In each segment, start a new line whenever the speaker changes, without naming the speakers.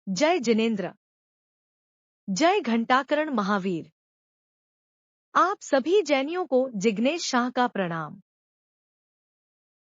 जय जिनेन्द्र। जय घंटाकरण महावीर। आप सभी जैनियों को जिग्नेश शाह का प्रणाम।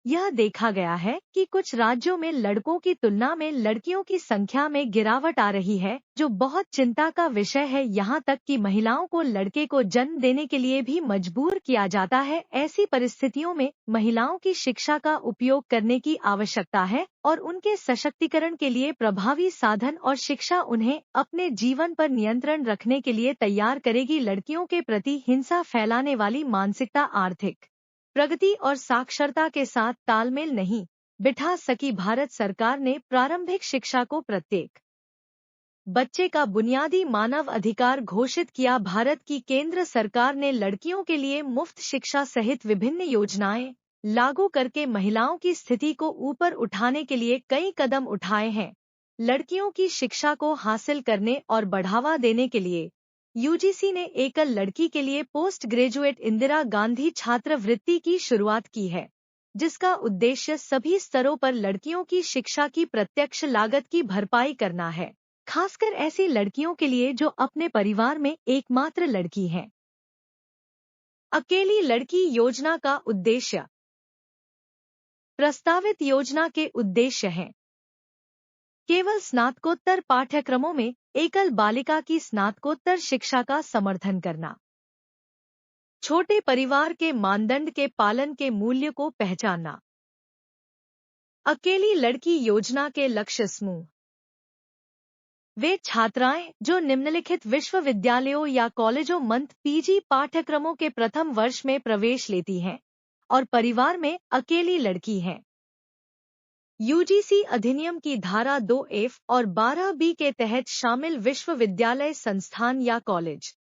यह देखा गया है कि कुछ राज्यों में लड़कों की तुलना में लड़कियों की संख्या में गिरावट आ रही है, जो बहुत चिंता का विषय है। यहाँ तक कि महिलाओं को लड़के को जन्म देने के लिए भी मजबूर किया जाता है। ऐसी परिस्थितियों में महिलाओं की शिक्षा का उपयोग करने की आवश्यकता है और उनके सशक्तिकरण के लिए प्रभावी साधन और शिक्षा उन्हें अपने जीवन पर नियंत्रण रखने के लिए तैयार करेगी। लड़कियों के प्रति हिंसा फैलाने वाली मानसिकता आर्थिक प्रगति और साक्षरता के साथ तालमेल नहीं बिठा सकी। भारत सरकार ने प्रारंभिक शिक्षा को प्रत्येक बच्चे का बुनियादी मानव अधिकार घोषित किया। भारत की केंद्र सरकार ने लड़कियों के लिए मुफ्त शिक्षा सहित विभिन्न योजनाएं लागू करके महिलाओं की स्थिति को ऊपर उठाने के लिए कई कदम उठाए हैं। लड़कियों की शिक्षा को हासिल करने और बढ़ावा देने के लिए यूजीसी ने एकल लड़की के लिए पोस्ट ग्रेजुएट इंदिरा गांधी छात्रवृत्ति की शुरुआत की है, जिसका उद्देश्य सभी स्तरों पर लड़कियों की शिक्षा की प्रत्यक्ष लागत की भरपाई करना है, खासकर ऐसी लड़कियों के लिए जो अपने परिवार में एकमात्र लड़की हैं। अकेली लड़की योजना का उद्देश्य। प्रस्तावित योजना के उद्देश्य हैं: केवल स्नातकोत्तर पाठ्यक्रमों में एकल बालिका की स्नातकोत्तर शिक्षा का समर्थन करना, छोटे परिवार के मानदंड के पालन के मूल्य को पहचानना। अकेली लड़की योजना के लक्ष्य समूह: वे छात्राएं जो निम्नलिखित विश्वविद्यालयों या कॉलेजों पीजी पाठ्यक्रमों के प्रथम वर्ष में प्रवेश लेती हैं और परिवार में अकेली लड़की हैं। यूजीसी अधिनियम की धारा 2F और 12B के तहत शामिल विश्वविद्यालय संस्थान या कॉलेज।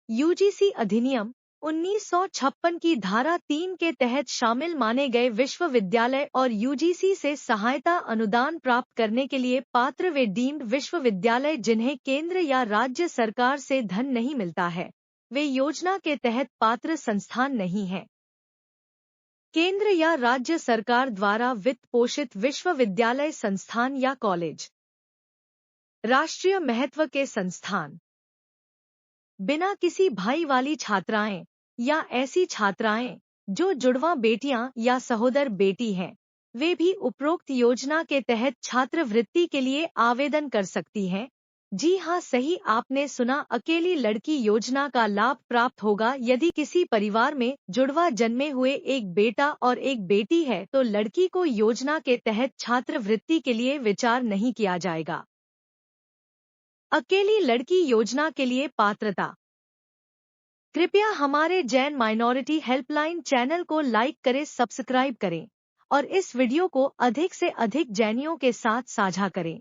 यूजीसी अधिनियम 1956 की धारा 3 के तहत शामिल माने गए विश्वविद्यालय और यूजीसी से सहायता अनुदान प्राप्त करने के लिए पात्र वे डीम्ड विश्वविद्यालय जिन्हें केंद्र या राज्य सरकार से धन नहीं मिलता है, वे योजना के तहत पात्र संस्थान नहीं हैं। केंद्र या राज्य सरकार द्वारा वित्त पोषित विश्वविद्यालय संस्थान या कॉलेज। राष्ट्रीय महत्व के संस्थान: बिना किसी भाई वाली छात्राएं या ऐसी छात्राएं जो जुड़वा बेटियां या सहोदर बेटी हैं, वे भी उपरोक्त योजना के तहत छात्रवृत्ति के लिए आवेदन कर सकती हैं। जी हाँ, सही आपने सुना, अकेली लड़की योजना का लाभ प्राप्त होगा यदि किसी परिवार में जुड़वा जन्मे हुए एक बेटा और एक बेटी है तो लड़की को योजना के तहत छात्रवृत्ति के लिए विचार नहीं किया जाएगा। अकेली लड़की योजना के लिए पात्रता: कृपया हमारे जैन माइनॉरिटी हेल्पलाइन चैनल को लाइक करें, सब्सक्राइब करें और इस वीडियो को अधिक से अधिक जैनियों के साथ साझा करें।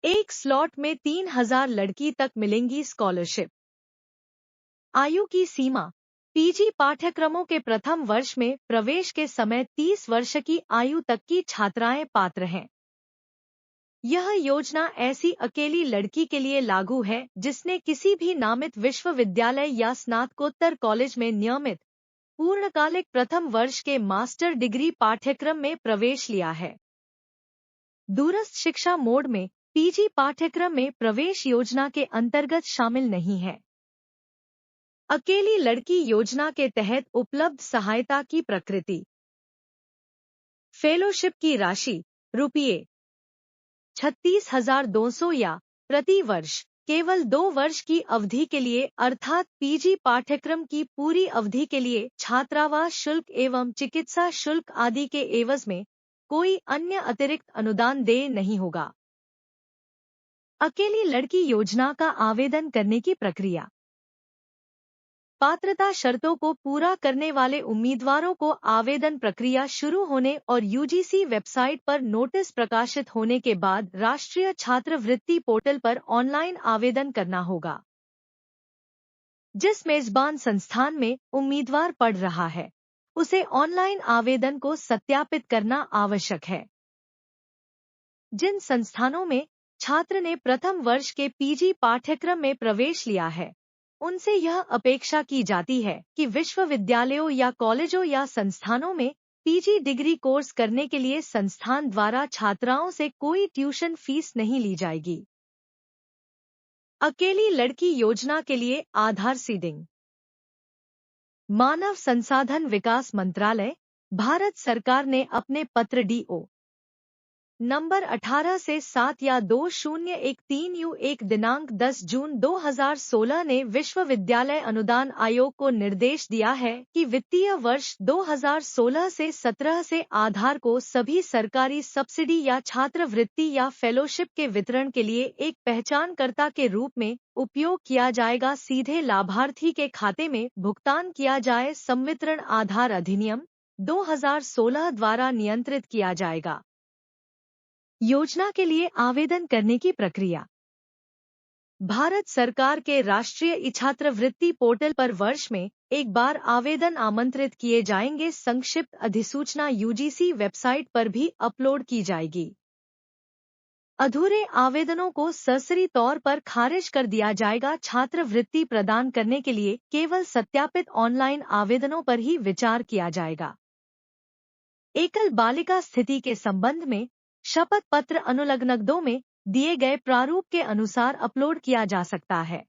एक स्लॉट में 3000 लड़की तक मिलेंगी स्कॉलरशिप। आयु की सीमा: पीजी पाठ्यक्रमों के प्रथम वर्ष में प्रवेश के समय 30 वर्ष की आयु तक की छात्राएं पात्र हैं। यह योजना ऐसी अकेली लड़की के लिए लागू है जिसने किसी भी नामित विश्वविद्यालय या स्नातकोत्तर कॉलेज में नियमित पूर्णकालिक प्रथम वर्ष के मास्टर डिग्री पाठ्यक्रम में प्रवेश लिया है। दूरस्थ शिक्षा मोड में पीजी पाठ्यक्रम में प्रवेश योजना के अंतर्गत शामिल नहीं है। अकेली लड़की योजना के तहत उपलब्ध सहायता की प्रकृति: फेलोशिप की राशि रुपये 36,200 या प्रति वर्ष केवल 2 वर्ष की अवधि के लिए, अर्थात पीजी पाठ्यक्रम की पूरी अवधि के लिए छात्रावास शुल्क एवं चिकित्सा शुल्क आदि के एवज में कोई अन्य अतिरिक्त अनुदान देय नहीं होगा। अकेली लड़की योजना का आवेदन करने की प्रक्रिया: पात्रता शर्तों को पूरा करने वाले उम्मीदवारों को आवेदन प्रक्रिया शुरू होने और यूजीसी वेबसाइट पर नोटिस प्रकाशित होने के बाद राष्ट्रीय छात्रवृत्ति पोर्टल पर ऑनलाइन आवेदन करना होगा। जिस मेजबान संस्थान में उम्मीदवार पढ़ रहा है, उसे ऑनलाइन आवेदन को सत्यापित करना आवश्यक है। जिन संस्थानों में छात्र ने प्रथम वर्ष के पीजी पाठ्यक्रम में प्रवेश लिया है, उनसे यह अपेक्षा की जाती है कि विश्वविद्यालयों या कॉलेजों या संस्थानों में पीजी डिग्री कोर्स करने के लिए संस्थान द्वारा छात्राओं से कोई ट्यूशन फीस नहीं ली जाएगी। अकेली लड़की योजना के लिए आधार सीडिंग। मानव संसाधन विकास मंत्रालय, भारत सरकार ने अपने पत्र DO नंबर 18 से 7 या 2013U1 दिनांक 10 जून 2016 ने विश्वविद्यालय अनुदान आयोग को निर्देश दिया है कि वित्तीय वर्ष 2016 से 17 से आधार को सभी सरकारी सब्सिडी या छात्रवृत्ति या फेलोशिप के वितरण के लिए एक पहचानकर्ता के रूप में उपयोग किया जाएगा। सीधे लाभार्थी के खाते में भुगतान किया जाए। संवितरण आधार अधिनियम 2016 द्वारा नियंत्रित किया जाएगा। योजना के लिए आवेदन करने की प्रक्रिया। भारत सरकार के राष्ट्रीय छात्रवृत्ति पोर्टल पर वर्ष में एक बार आवेदन आमंत्रित किए जाएंगे। संक्षिप्त अधिसूचना UGC वेबसाइट पर भी अपलोड की जाएगी। अधूरे आवेदनों को सरसरी तौर पर खारिज कर दिया जाएगा। छात्रवृत्ति प्रदान करने के लिए केवल सत्यापित ऑनलाइन आवेदनों पर ही विचार किया जाएगा। एकल बालिका स्थिति के संबंध में शपथ पत्र अनुलग्न 2 में दिए गए प्रारूप के अनुसार अपलोड किया जा सकता है।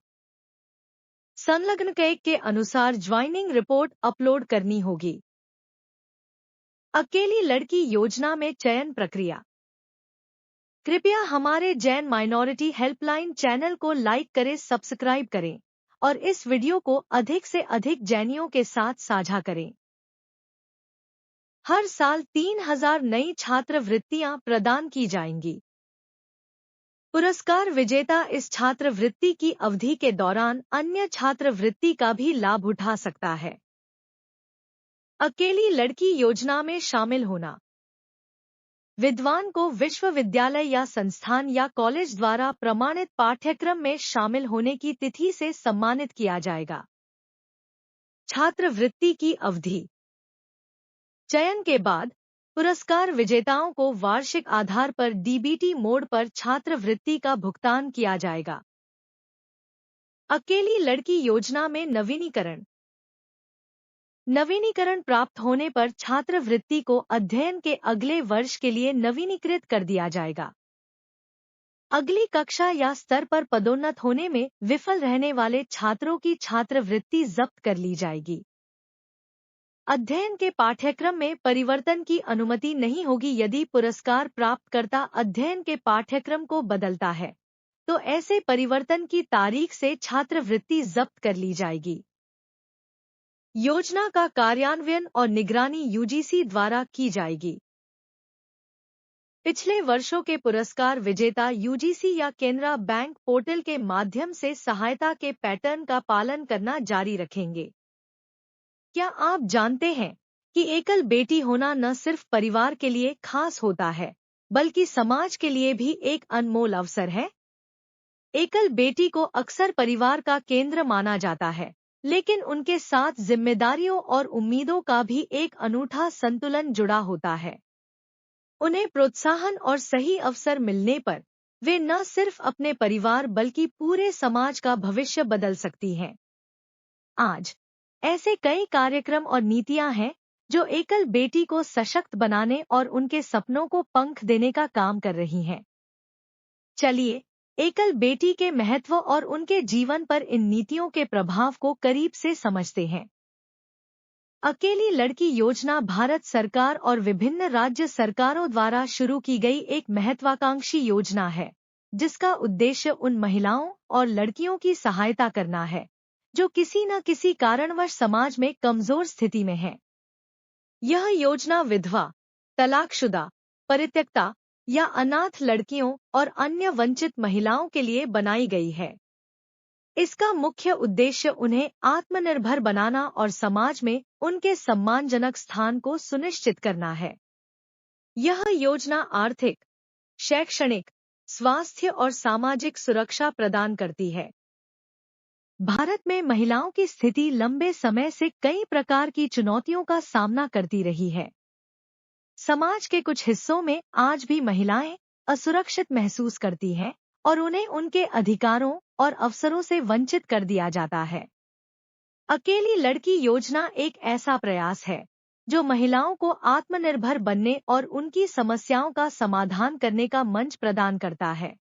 संलग्न 1 के अनुसार ज्वाइनिंग रिपोर्ट अपलोड करनी होगी। अकेली लड़की योजना में चयन प्रक्रिया। कृपया हमारे जैन माइनॉरिटी हेल्पलाइन चैनल को लाइक करें, सब्सक्राइब करें और इस वीडियो को अधिक से अधिक जैनियों के साथ साझा करें। हर साल 3000 नई छात्रवृत्तियां प्रदान की जाएंगी। पुरस्कार विजेता इस छात्रवृत्ति की अवधि के दौरान अन्य छात्रवृत्ति का भी लाभ उठा सकता है। अकेली लड़की योजना में शामिल होना। विद्वान को विश्वविद्यालय या संस्थान या कॉलेज द्वारा प्रमाणित पाठ्यक्रम में शामिल होने की तिथि से सम्मानित किया जाएगा। छात्रवृत्ति की अवधि। चयन के बाद पुरस्कार विजेताओं को वार्षिक आधार पर DBT मोड पर छात्रवृत्ति का भुगतान किया जाएगा। अकेली लड़की योजना में नवीनीकरण। नवीनीकरण प्राप्त होने पर छात्रवृत्ति को अध्ययन के अगले वर्ष के लिए नवीनीकृत कर दिया जाएगा। अगली कक्षा या स्तर पर पदोन्नत होने में विफल रहने वाले छात्रों की छात्रवृत्ति जब्त कर ली जाएगी। अध्ययन के पाठ्यक्रम में परिवर्तन की अनुमति नहीं होगी। यदि पुरस्कार प्राप्तकर्ता अध्ययन के पाठ्यक्रम को बदलता है तो ऐसे परिवर्तन की तारीख से छात्रवृत्ति जब्त कर ली जाएगी। योजना का कार्यान्वयन और निगरानी UGC द्वारा की जाएगी। पिछले वर्षों के पुरस्कार विजेता UGC या केनरा बैंक पोर्टल के माध्यम से सहायता के पैटर्न का पालन करना जारी रखेंगे। क्या आप जानते हैं कि एकल बेटी होना न सिर्फ परिवार के लिए खास होता है बल्कि समाज के लिए भी एक अनमोल अवसर है। एकल बेटी को अक्सर परिवार का केंद्र माना जाता है, लेकिन उनके साथ जिम्मेदारियों और उम्मीदों का भी एक अनूठा संतुलन जुड़ा होता है। उन्हें प्रोत्साहन और सही अवसर मिलने पर वे न सिर्फ अपने परिवार बल्कि पूरे समाज का भविष्य बदल सकती हैं। आज ऐसे कई कार्यक्रम और नीतियां हैं जो एकल बेटी को सशक्त बनाने और उनके सपनों को पंख देने का काम कर रही हैं। चलिए एकल बेटी के महत्व और उनके जीवन पर इन नीतियों के प्रभाव को करीब से समझते हैं। अकेली लड़की योजना भारत सरकार और विभिन्न राज्य सरकारों द्वारा शुरू की गई एक महत्वाकांक्षी योजना है, जिसका उद्देश्य उन महिलाओं और लड़कियों की सहायता करना है जो किसी न किसी कारणवश समाज में कमजोर स्थिति में हैं। यह योजना विधवा, तलाकशुदा, परित्यक्ता या अनाथ लड़कियों और अन्य वंचित महिलाओं के लिए बनाई गई है। इसका मुख्य उद्देश्य उन्हें आत्मनिर्भर बनाना और समाज में उनके सम्मानजनक स्थान को सुनिश्चित करना है। यह योजना आर्थिक, शैक्षणिक, स्वास्थ्य और सामाजिक सुरक्षा प्रदान करती है। भारत में महिलाओं की स्थिति लंबे समय से कई प्रकार की चुनौतियों का सामना करती रही है। समाज के कुछ हिस्सों में आज भी महिलाएं असुरक्षित महसूस करती हैं और उन्हें उनके अधिकारों और अवसरों से वंचित कर दिया जाता है। अकेली लड़की योजना एक ऐसा प्रयास है जो महिलाओं को आत्मनिर्भर बनने और उनकी समस्याओं का समाधान करने का मंच प्रदान करता है।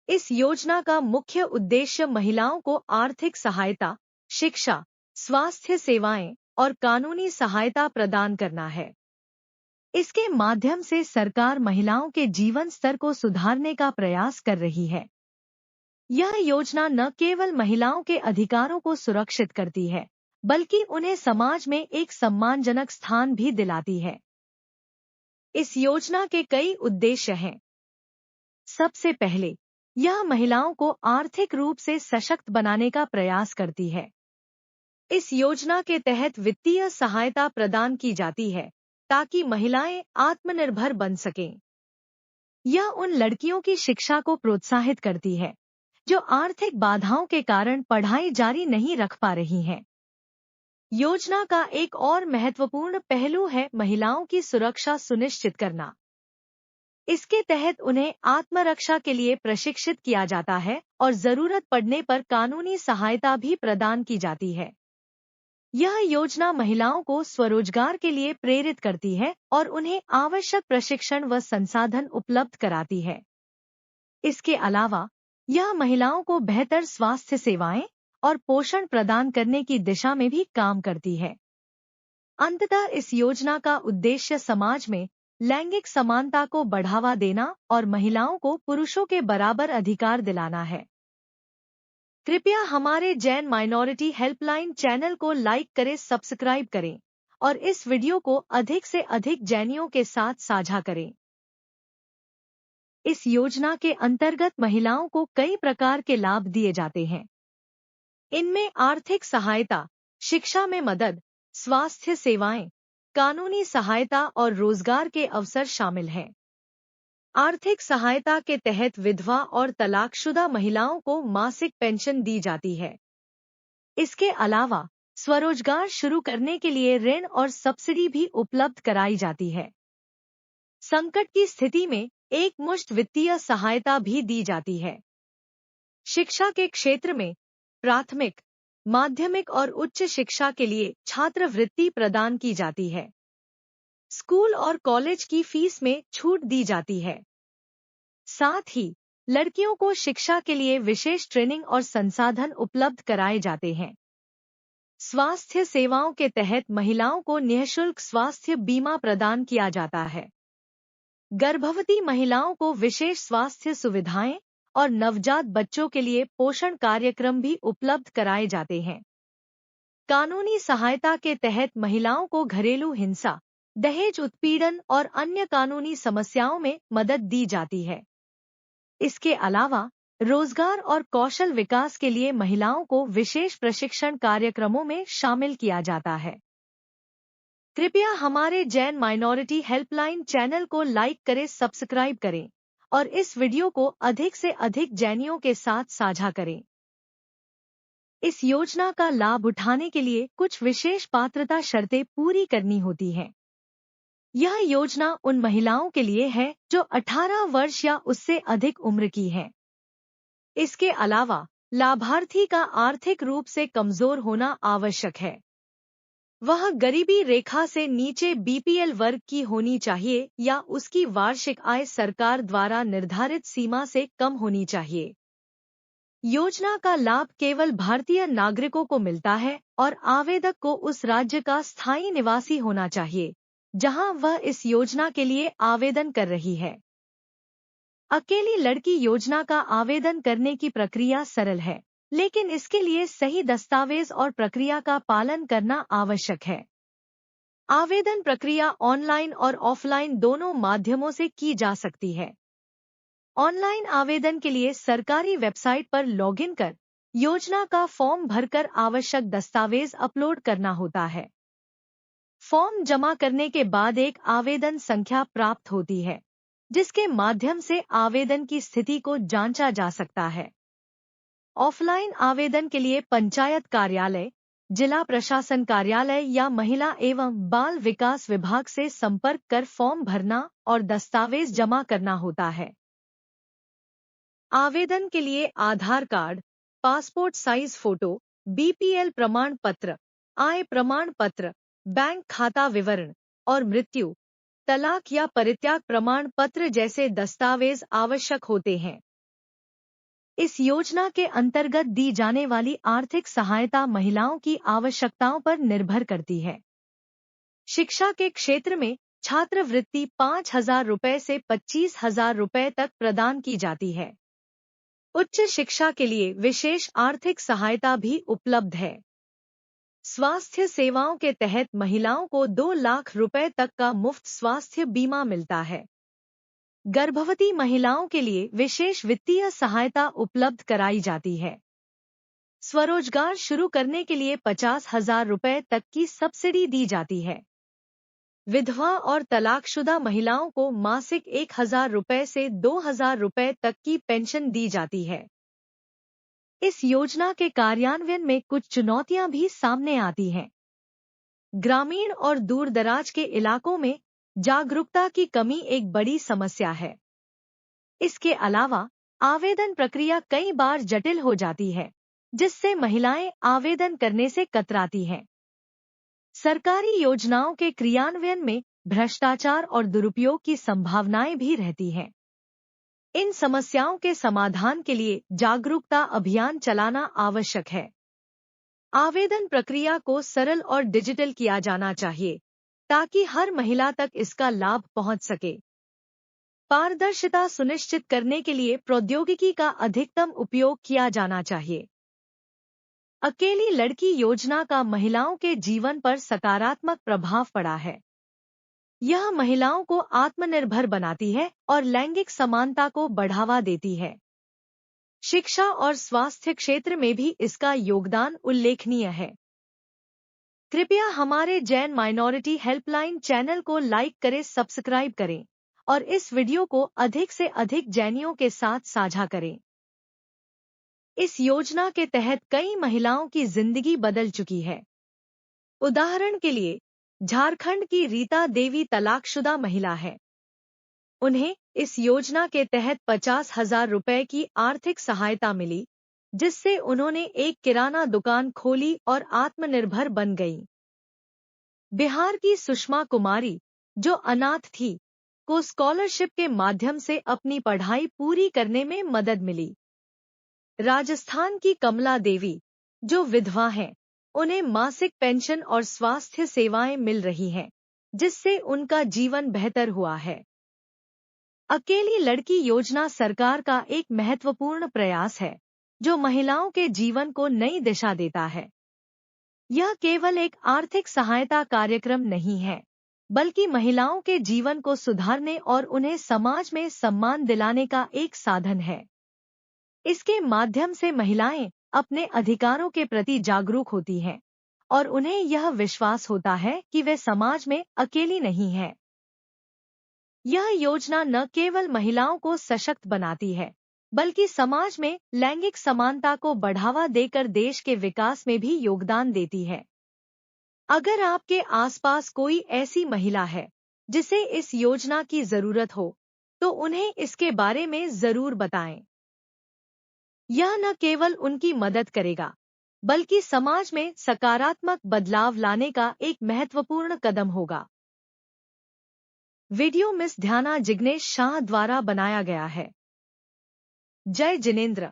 इस योजना का मुख्य उद्देश्य महिलाओं को आर्थिक सहायता, शिक्षा, स्वास्थ्य सेवाएं और कानूनी सहायता प्रदान करना है। इसके माध्यम से सरकार महिलाओं के जीवन स्तर को सुधारने का प्रयास कर रही है। यह योजना न केवल महिलाओं के अधिकारों को सुरक्षित करती है, बल्कि उन्हें समाज में एक सम्मानजनक स्थान भी दिलाती है। इस योजना के कई उद्देश्य हैं। सबसे पहले, यह महिलाओं को आर्थिक रूप से सशक्त बनाने का प्रयास करती है। इस योजना के तहत वित्तीय सहायता प्रदान की जाती है ताकि महिलाएं आत्मनिर्भर बन सकें। यह उन लड़कियों की शिक्षा को प्रोत्साहित करती है जो आर्थिक बाधाओं के कारण पढ़ाई जारी नहीं रख पा रही हैं। योजना का एक और महत्वपूर्ण पहलू है महिलाओं की सुरक्षा सुनिश्चित करना। इसके तहत उन्हें आत्मरक्षा के लिए प्रशिक्षित किया जाता है और जरूरत पड़ने पर कानूनी सहायता भी प्रदान की जाती है। यह योजना महिलाओं को स्वरोजगार के लिए प्रेरित करती है और उन्हें आवश्यक प्रशिक्षण व संसाधन उपलब्ध कराती है। इसके अलावा यह महिलाओं को बेहतर स्वास्थ्य सेवाएं और पोषण प्रदान करने की दिशा में भी काम करती है। अंततः इस योजना का उद्देश्य समाज में लैंगिक समानता को बढ़ावा देना और महिलाओं को पुरुषों के बराबर अधिकार दिलाना है। कृपया हमारे जैन माइनॉरिटी हेल्पलाइन चैनल को लाइक करें, सब्सक्राइब करें और इस वीडियो को अधिक से अधिक जैनियों के साथ साझा करें। इस योजना के अंतर्गत महिलाओं को कई प्रकार के लाभ दिए जाते हैं। इनमें आर्थिक सहायता, शिक्षा में मदद, स्वास्थ्य सेवाएं, कानूनी सहायता और रोजगार के अवसर शामिल हैं। आर्थिक सहायता के तहत विधवा और तलाकशुदा महिलाओं को मासिक पेंशन दी जाती है। इसके अलावा स्वरोजगार शुरू करने के लिए ऋण और सब्सिडी भी उपलब्ध कराई जाती है। संकट की स्थिति में एकमुश्त वित्तीय सहायता भी दी जाती है। शिक्षा के क्षेत्र में प्राथमिक, माध्यमिक और उच्च शिक्षा के लिए छात्रवृत्ति प्रदान की जाती है। स्कूल और कॉलेज की फीस में छूट दी जाती है। साथ ही लड़कियों को शिक्षा के लिए विशेष ट्रेनिंग और संसाधन उपलब्ध कराए जाते हैं। स्वास्थ्य सेवाओं के तहत महिलाओं को निःशुल्क स्वास्थ्य बीमा प्रदान किया जाता है। गर्भवती महिलाओं को विशेष स्वास्थ्य सुविधाएं और नवजात बच्चों के लिए पोषण कार्यक्रम भी उपलब्ध कराए जाते हैं। कानूनी सहायता के तहत महिलाओं को घरेलू हिंसा, दहेज उत्पीड़न और अन्य कानूनी समस्याओं में मदद दी जाती है। इसके अलावा रोजगार और कौशल विकास के लिए महिलाओं को विशेष प्रशिक्षण कार्यक्रमों में शामिल किया जाता है। कृपया हमारे जैन माइनॉरिटी हेल्पलाइन चैनल को लाइक करें, सब्सक्राइब करें और इस वीडियो को अधिक से अधिक जैनियों के साथ साझा करें। इस योजना का लाभ उठाने के लिए कुछ विशेष पात्रता शर्तें पूरी करनी होती हैं। यह योजना उन महिलाओं के लिए है जो 18 वर्ष या उससे अधिक उम्र की हैं। इसके अलावा लाभार्थी का आर्थिक रूप से कमजोर होना आवश्यक है। वह गरीबी रेखा से नीचे बीपीएल वर्ग की होनी चाहिए या उसकी वार्षिक आय सरकार द्वारा निर्धारित सीमा से कम होनी चाहिए। योजना का लाभ केवल भारतीय नागरिकों को मिलता है और आवेदक को उस राज्य का स्थायी निवासी होना चाहिए जहां वह इस योजना के लिए आवेदन कर रही है। अकेली लड़की योजना का आवेदन करने की प्रक्रिया सरल है, लेकिन इसके लिए सही दस्तावेज और प्रक्रिया का पालन करना आवश्यक है। आवेदन प्रक्रिया ऑनलाइन और ऑफलाइन दोनों माध्यमों से की जा सकती है। ऑनलाइन आवेदन के लिए सरकारी वेबसाइट पर लॉगिन कर योजना का फॉर्म भरकर आवश्यक दस्तावेज अपलोड करना होता है। फॉर्म जमा करने के बाद एक आवेदन संख्या प्राप्त होती है, जिसके माध्यम से आवेदन की स्थिति को जांचा जा सकता है। ऑफलाइन आवेदन के लिए पंचायत कार्यालय, जिला प्रशासन कार्यालय या महिला एवं बाल विकास विभाग से संपर्क कर फॉर्म भरना और दस्तावेज जमा करना होता है। आवेदन के लिए Aadhaar card, passport size photo, BPL प्रमाण पत्र, आय प्रमाण पत्र, बैंक खाता विवरण और मृत्यु, तलाक या परित्याग प्रमाण पत्र जैसे दस्तावेज आवश्यक होते हैं। इस योजना के अंतर्गत दी जाने वाली आर्थिक सहायता महिलाओं की आवश्यकताओं पर निर्भर करती है। शिक्षा के क्षेत्र में छात्रवृत्ति 5,000 रुपये से 25,000 रुपये तक प्रदान की जाती है। उच्च शिक्षा के लिए विशेष आर्थिक सहायता भी उपलब्ध है। स्वास्थ्य सेवाओं के तहत महिलाओं को 2 लाख रुपए तक का मुफ्त स्वास्थ्य बीमा मिलता है। गर्भवती महिलाओं के लिए विशेष वित्तीय सहायता उपलब्ध कराई जाती है। स्वरोजगार शुरू करने के लिए 50,000 रुपये तक की सब्सिडी दी जाती है। विधवा और तलाकशुदा महिलाओं को मासिक 1,000 रुपये से 2,000 रुपये तक की पेंशन दी जाती है। इस योजना के कार्यान्वयन में कुछ चुनौतियां भी सामने आती हैं। ग्रामीण और दूरदराज के इलाकों में जागरूकता की कमी एक बड़ी समस्या है। इसके अलावा आवेदन प्रक्रिया कई बार जटिल हो जाती है, जिससे महिलाएं आवेदन करने से कतराती हैं। सरकारी योजनाओं के क्रियान्वयन में भ्रष्टाचार और दुरुपयोग की संभावनाएं भी रहती हैं। इन समस्याओं के समाधान के लिए जागरूकता अभियान चलाना आवश्यक है। आवेदन प्रक्रिया को सरल और डिजिटल किया जाना चाहिए, ताकि हर महिला तक इसका लाभ पहुंच सके। पारदर्शिता सुनिश्चित करने के लिए प्रौद्योगिकी का अधिकतम उपयोग किया जाना चाहिए। अकेली लड़की योजना का महिलाओं के जीवन पर सकारात्मक प्रभाव पड़ा है। यह महिलाओं को आत्मनिर्भर बनाती है और लैंगिक समानता को बढ़ावा देती है। शिक्षा और स्वास्थ्य क्षेत्र में भी इसका योगदान उल्लेखनीय है। कृपया हमारे जैन माइनॉरिटी हेल्पलाइन चैनल को लाइक करें, सब्सक्राइब करें और इस वीडियो को अधिक से अधिक जैनियों के साथ साझा करें। इस योजना के तहत कई महिलाओं की जिंदगी बदल चुकी है। उदाहरण के लिए, झारखंड की रीता देवी तलाकशुदा महिला है। उन्हें इस योजना के तहत 50,000 रुपये की आर्थिक सहायता मिली, जिससे उन्होंने एक किराना दुकान खोली और आत्मनिर्भर बन गईं। बिहार की सुषमा कुमारी, जो अनाथ थी, को स्कॉलरशिप के माध्यम से अपनी पढ़ाई पूरी करने में मदद मिली। राजस्थान की कमला देवी, जो विधवा हैं, उन्हें मासिक पेंशन और स्वास्थ्य सेवाएं मिल रही हैं, जिससे उनका जीवन बेहतर हुआ है। अकेली लड़की योजना सरकार का एक महत्वपूर्ण प्रयास है, जो महिलाओं के जीवन को नई दिशा देता है। यह केवल एक आर्थिक सहायता कार्यक्रम नहीं है, बल्कि महिलाओं के जीवन को सुधारने और उन्हें समाज में सम्मान दिलाने का एक साधन है। इसके माध्यम से महिलाएं अपने अधिकारों के प्रति जागरूक होती हैं और उन्हें यह विश्वास होता है कि वे समाज में अकेली नहीं हैं। यह योजना न केवल महिलाओं को सशक्त बनाती है, बल्कि समाज में लैंगिक समानता को बढ़ावा देकर देश के विकास में भी योगदान देती है। अगर आपके आसपास कोई ऐसी महिला है जिसे इस योजना की जरूरत हो, तो उन्हें इसके बारे में जरूर बताएं। यह न केवल उनकी मदद करेगा, बल्कि समाज में सकारात्मक बदलाव लाने का एक महत्वपूर्ण कदम होगा। वीडियो मिस ध्याना जिग्नेश शाह द्वारा बनाया गया है। जय जिनेंद्र।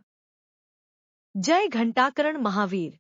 जय घंटाकरण महावीर।